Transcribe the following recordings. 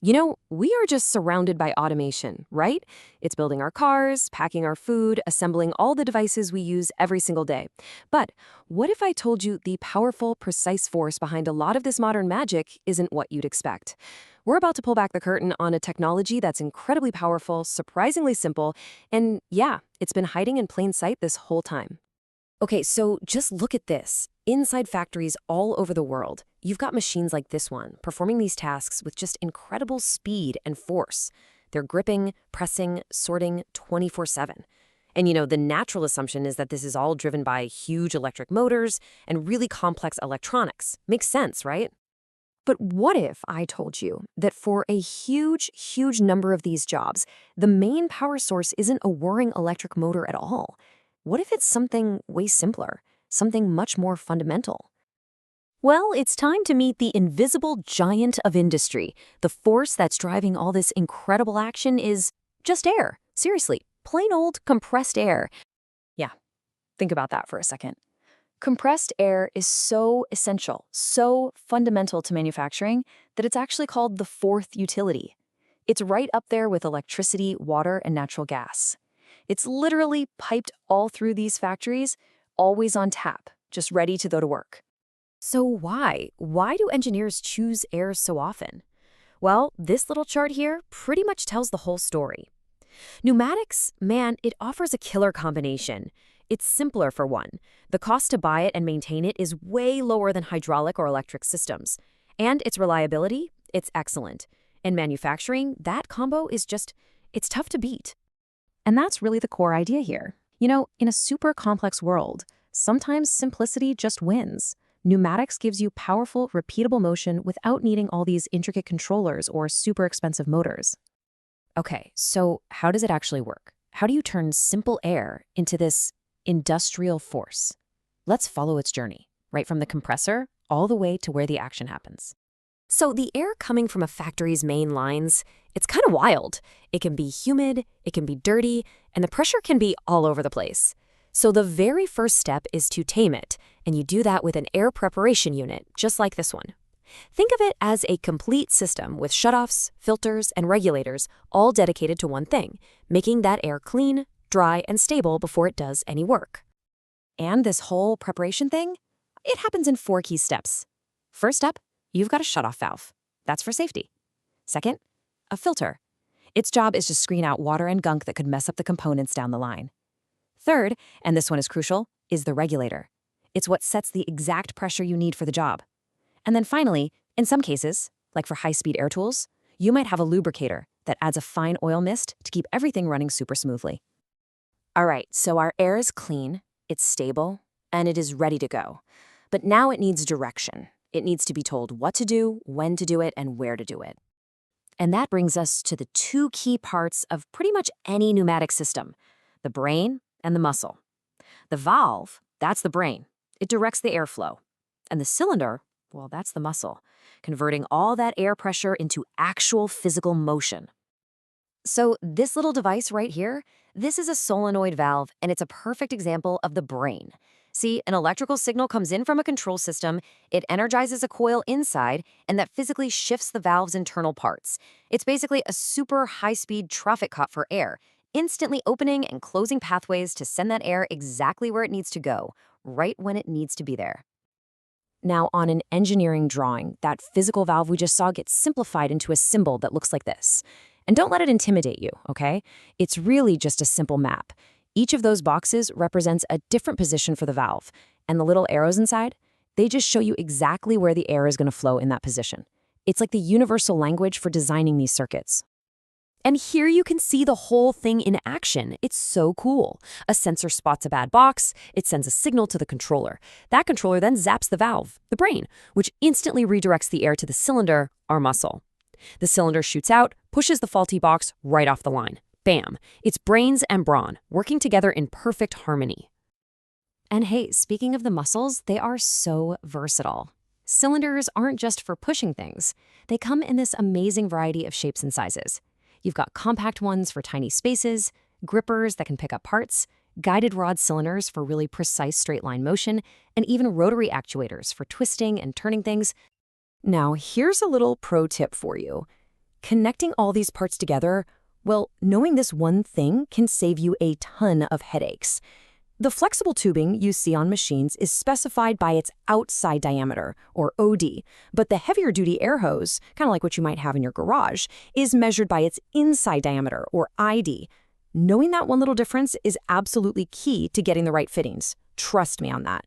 We are just surrounded by automation, right? It's building our cars, packing our food, assembling all the devices we use every single day. But what if I told you the powerful, precise force behind a lot of this modern magic isn't what you'd expect? We're about to pull back the curtain on a technology that's incredibly powerful, surprisingly simple, and yeah, it's been hiding in plain sight this whole time. Okay, so just look at this. Inside factories all over the world, you've got machines like this one performing these tasks with just incredible speed and force. They're gripping, pressing, sorting 24/7. And the natural assumption is that this is all driven by huge electric motors and really complex electronics. Makes sense, right? But what if I told you that for a huge, huge number of these jobs, the main power source isn't a whirring electric motor at all? What if it's something way simpler, something much more fundamental? Well, it's time to meet the invisible giant of industry. The force that's driving all this incredible action is just air. Seriously, plain old compressed air. Yeah, think about that for a second. Compressed air is so essential, so fundamental to manufacturing, that it's actually called the fourth utility. It's right up there with electricity, water, and natural gas. It's literally piped all through these factories, always on tap, just ready to go to work. So why? Why do engineers choose air so often? Well, this little chart here pretty much tells the whole story. Pneumatics, man, it offers a killer combination. It's simpler for one. The cost to buy it and maintain it is way lower than hydraulic or electric systems. And its reliability, it's excellent. In manufacturing, that combo is it's tough to beat. And that's really the core idea here. In a super complex world, sometimes simplicity just wins. Pneumatics gives you powerful, repeatable motion without needing all these intricate controllers or super expensive motors. Okay, so how does it actually work? How do you turn simple air into this industrial force? Let's follow its journey, right from the compressor all the way to where the action happens. So the air coming from a factory's main lines, it's kind of wild. It can be humid, it can be dirty, and the pressure can be all over the place. So the very first step is to tame it, and you do that with an air preparation unit, just like this one. Think of it as a complete system with shutoffs, filters, and regulators, all dedicated to one thing, making that air clean, dry, and stable before it does any work. And this whole preparation thing, it happens in 4 key steps. First step, you've got a shutoff valve. That's for safety. Second, a filter. Its job is to screen out water and gunk that could mess up the components down the line. Third, and this one is crucial, is the regulator. It's what sets the exact pressure you need for the job. And then finally, in some cases, like for high-speed air tools, you might have a lubricator that adds a fine oil mist to keep everything running super smoothly. All right, so our air is clean, it's stable, and it is ready to go. But now it needs direction. It needs to be told what to do, when to do it, and where to do it. And that brings us to the 2 key parts of pretty much any pneumatic system, the brain and the muscle. The valve, that's the brain. It directs the airflow. And the cylinder, well, that's the muscle, converting all that air pressure into actual physical motion. So this little device right here, this is a solenoid valve, and it's a perfect example of the brain. See, an electrical signal comes in from a control system, it energizes a coil inside, and that physically shifts the valve's internal parts. It's basically a super high-speed traffic cop for air, instantly opening and closing pathways to send that air exactly where it needs to go, right when it needs to be there. Now, on an engineering drawing, that physical valve we just saw gets simplified into a symbol that looks like this. And don't let it intimidate you, okay? It's really just a simple map. Each of those boxes represents a different position for the valve, and the little arrows inside, they just show you exactly where the air is going to flow in that position. It's like the universal language for designing these circuits. And here you can see the whole thing in action. It's so cool. A sensor spots a bad box, it sends a signal to the controller. That controller then zaps the valve, the brain, which instantly redirects the air to the cylinder, our muscle. The cylinder shoots out, pushes the faulty box right off the line. Bam! It's brains and brawn, working together in perfect harmony. And hey, speaking of the muscles, they are so versatile. Cylinders aren't just for pushing things. They come in this amazing variety of shapes and sizes. You've got compact ones for tiny spaces, grippers that can pick up parts, guided rod cylinders for really precise straight-line motion, and even rotary actuators for twisting and turning things. Now, here's a little pro tip for you. Connecting all these parts together, well, knowing this one thing can save you a ton of headaches. The flexible tubing you see on machines is specified by its outside diameter, or OD, but the heavier-duty air hose, kind of like what you might have in your garage, is measured by its inside diameter, or ID. Knowing that one little difference is absolutely key to getting the right fittings. Trust me on that.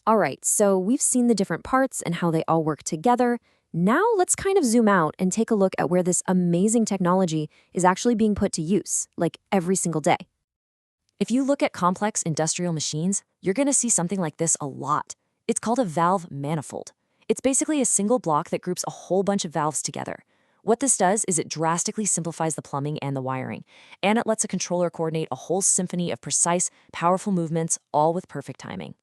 All right, so we've seen the different parts and how they all work together. Now let's kind of zoom out and take a look at where this amazing technology is actually being put to use, like every single day. If you look at complex industrial machines, you're going to see something like this a lot. It's called a valve manifold. It's basically a single block that groups a whole bunch of valves together. What this does is it drastically simplifies the plumbing and the wiring, and it lets a controller coordinate a whole symphony of precise, powerful movements, all with perfect timing.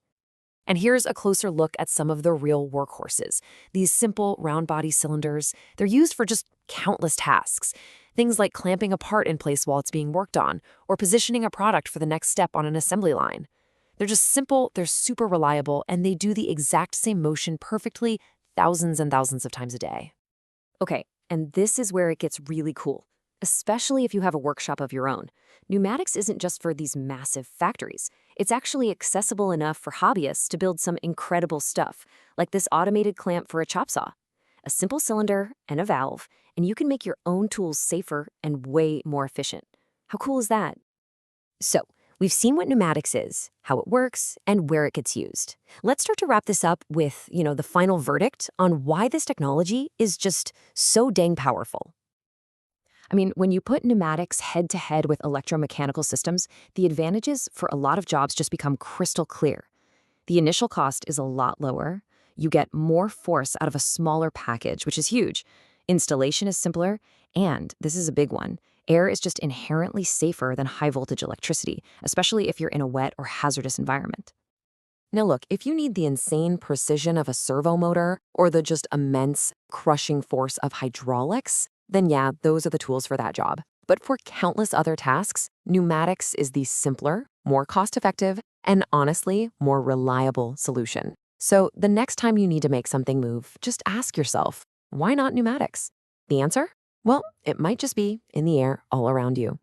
And here's a closer look at some of the real workhorses. These simple, round-body cylinders, they're used for just countless tasks. Things like clamping a part in place while it's being worked on, or positioning a product for the next step on an assembly line. They're just simple, they're super reliable, and they do the exact same motion perfectly thousands and thousands of times a day. Okay, and this is where it gets really cool, especially if you have a workshop of your own. Pneumatics isn't just for these massive factories. It's actually accessible enough for hobbyists to build some incredible stuff, like this automated clamp for a chop saw. A simple cylinder and a valve, and you can make your own tools safer and way more efficient. How cool is that? So, we've seen what pneumatics is, how it works, and where it gets used. Let's start to wrap this up with, the final verdict on why this technology is just so dang powerful. I mean, when you put pneumatics head-to-head with electromechanical systems, the advantages for a lot of jobs just become crystal clear. The initial cost is a lot lower. You get more force out of a smaller package, which is huge. Installation is simpler, and this is a big one. Air is just inherently safer than high-voltage electricity, especially if you're in a wet or hazardous environment. Now look, if you need the insane precision of a servo motor or the just immense, crushing force of hydraulics, then yeah, those are the tools for that job. But for countless other tasks, pneumatics is the simpler, more cost-effective, and honestly, more reliable solution. So the next time you need to make something move, just ask yourself, why not pneumatics? The answer? Well, it might just be in the air all around you.